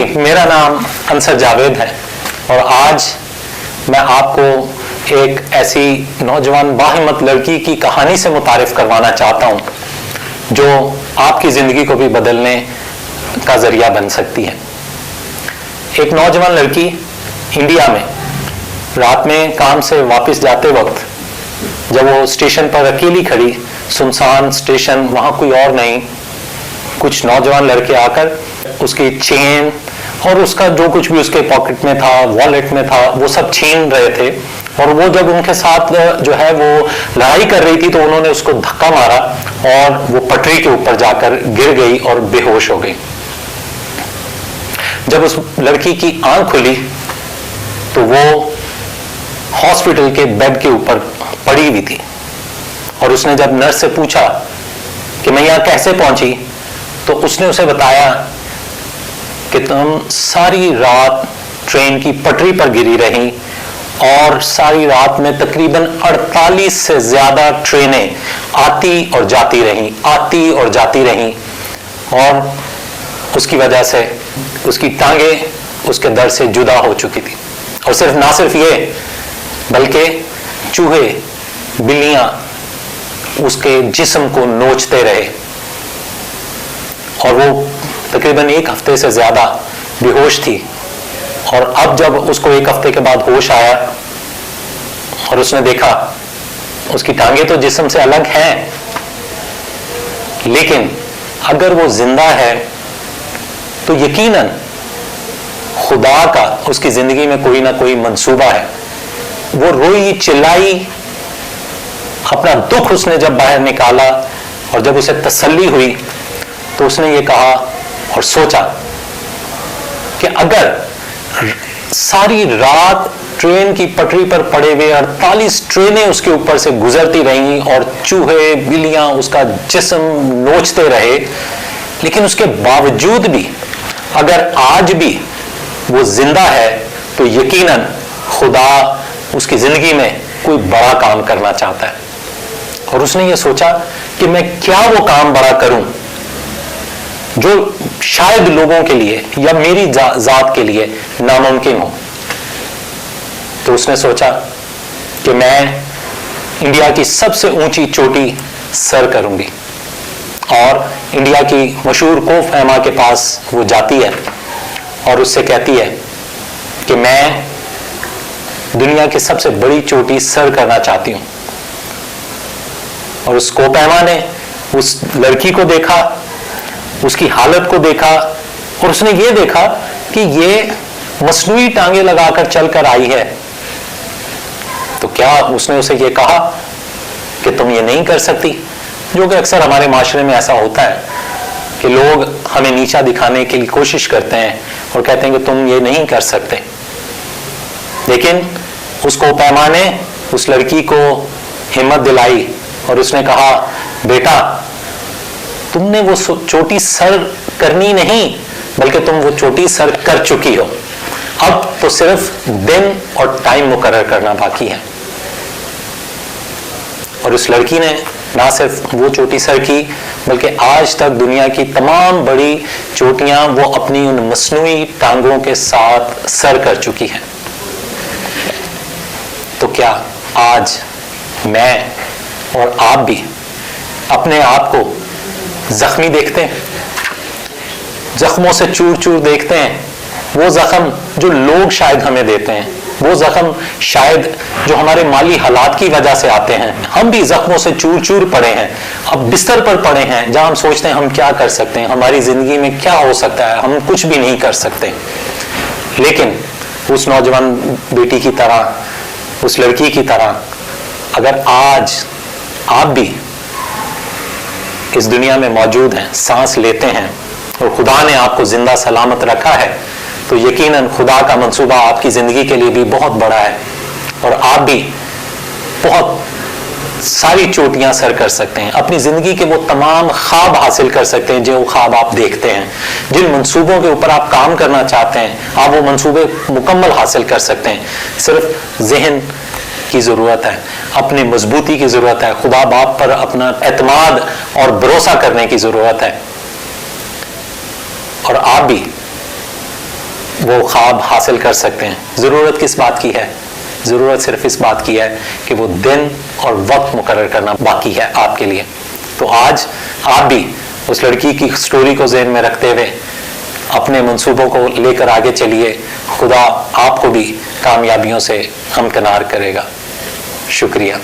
मेरा नाम अंसर जावेद है और आज मैं आपको एक ऐसी नौजवान बाहिम्मत लड़की की कहानी से मुतारिफ करवाना चाहता हूं जो आपकी ज़िंदगी को भी बदलने का ज़रिया बन सकती है। एक नौजवान लड़की इंडिया में रात में काम से वापस जाते वक्त जब वो स्टेशन पर अकेली खड़ी, सुनसान स्टेशन, वहाँ कोई और नहीं, कुछ नौजवान लड़के आकर उसकी चेन और उसका जो कुछ भी उसके पॉकेट में था, वॉलेट में था, वो सब छीन रहे थे। और वो जब उनके साथ जो है वो लड़ाई कर रही थी तो उन्होंने उसको धक्का मारा और वो पटरी के ऊपर जाकर गिर गई और बेहोश हो गई। जब उस लड़की की आंख खुली तो वो हॉस्पिटल के बेड के ऊपर पड़ी हुई थी और उसने जब नर्स से पूछा कि मैं यहां कैसे पहुंची, तो उसने उसे बताया कि तुम सारी रात ट्रेन की पटरी पर गिरी रही और सारी रात में तकरीबन 48 से ज्यादा ट्रेनें आती और जाती रहीं और उसकी वजह से उसकी टांगें उसके दर से जुदा हो चुकी थी। और ना सिर्फ ये बल्कि चूहे, बिल्लियां उसके जिस्म को नोचते रहे और वो तकरीबन 1 हफ्ते से ज्यादा बेहोश थी। और अब जब उसको 1 हफ्ते के बाद होश आया और उसने देखा उसकी टांगें तो जिस्म से अलग हैं, लेकिन अगर वो जिंदा है तो यकीनन खुदा का उसकी जिंदगी में कोई ना कोई मंसूबा है। वो रोई, चिल्लाई, अपना दुख उसने जब बाहर निकाला और जब उसे तसल्ली हुई तो उसने ये कहा और सोचा कि अगर सारी रात ट्रेन की पटरी पर पड़े हुए 48 ट्रेनें उसके ऊपर से गुजरती रहीं और चूहे, बिल्लियां उसका जिस्म नोचते रहे, लेकिन उसके बावजूद भी अगर आज भी वो जिंदा है तो यकीनन खुदा उसकी जिंदगी में कोई बड़ा काम करना चाहता है। और उसने ये सोचा कि मैं क्या वो काम बड़ा करूं जो शायद लोगों के लिए या मेरी जात के लिए नामुमकिन हो। तो उसने सोचा कि मैं इंडिया की सबसे ऊंची चोटी सर करूंगी और इंडिया की मशहूर कोफ हेमा के पास वो जाती है और उससे कहती है कि मैं दुनिया की सबसे बड़ी चोटी सर करना चाहती हूं। और उस कोफ हेमा ने उस लड़की को देखा, उसकी हालत को देखा और उसने ये देखा कि ये मसनूई टांगे लगाकर चलकर आई है। तो क्या उसने उसे ये कहा कि तुम ये नहीं कर सकती, जो कि अक्सर हमारे माशरे में ऐसा होता है कि लोग हमें नीचा दिखाने की कोशिश करते हैं और कहते हैं कि तुम ये नहीं कर सकते। लेकिन उसको पैमा ने उस लड़की को हिम्मत दिलाई और उसने कहा, बेटा तुमने वो चोटी सर करनी नहीं बल्कि तुम वो चोटी सर कर चुकी हो, अब तो सिर्फ दिन और टाइम मुकर्रर करना बाकी है। और उस लड़की ने ना सिर्फ वो चोटी सर की बल्कि आज तक दुनिया की तमाम बड़ी चोटियां वो अपनी उन मसनूई टांगों के साथ सर कर चुकी है। तो क्या आज मैं और आप भी अपने आप को जख्मी देखते हैं, जख्मों से चूर चूर देखते हैं, वो जख्म जो लोग शायद हमें देते हैं, वो जख्म शायद जो हमारे माली हालात की वजह से आते हैं। हम भी जख्मों से चूर चूर पड़े हैं, अब बिस्तर पर पड़े हैं जहां हम सोचते हैं हम क्या कर सकते हैं, हमारी जिंदगी में क्या हो सकता है, हम कुछ भी नहीं कर सकते। लेकिन उस नौजवान बेटी की तरह, उस लड़की की तरह, अगर आज आप भी इस दुनिया में मौजूद हैं, सांस लेते हैं और खुदा ने आपको जिंदा सलामत रखा है, तो यकीनन खुदा का मंसूबा आपकी जिंदगी के लिए भी बहुत बड़ा है और आप भी बहुत सारी चोटियां सर कर सकते हैं, अपनी जिंदगी के वो तमाम ख्वाब हासिल कर सकते हैं जो ख्वाब आप देखते हैं। जिन मंसूबों के ऊपर आप काम करना चाहते हैं, आप वो मंसूबे मुकम्मल हासिल कर सकते हैं। सिर्फ जहन की जरूरत है, अपनी मजबूती की जरूरत है, खुदा बाप पर अपना एतमाद और भरोसा करने की जरूरत है। और आप भी वो ख्वाब हासिल कर सकते हैं। ज़रूरत किस बात की है? ज़रूरत सिर्फ इस बात की है कि वो दिन और वक्त मुकर्रर करना बाकी है आपके लिए। तो आज आप भी उस लड़की की स्टोरी को ज़हन में रखते हुए अपने मंसूबों को लेकर आगे चलिए। खुदा आपको भी कामयाबियों से हमकिनार करेगा। शुक्रिया।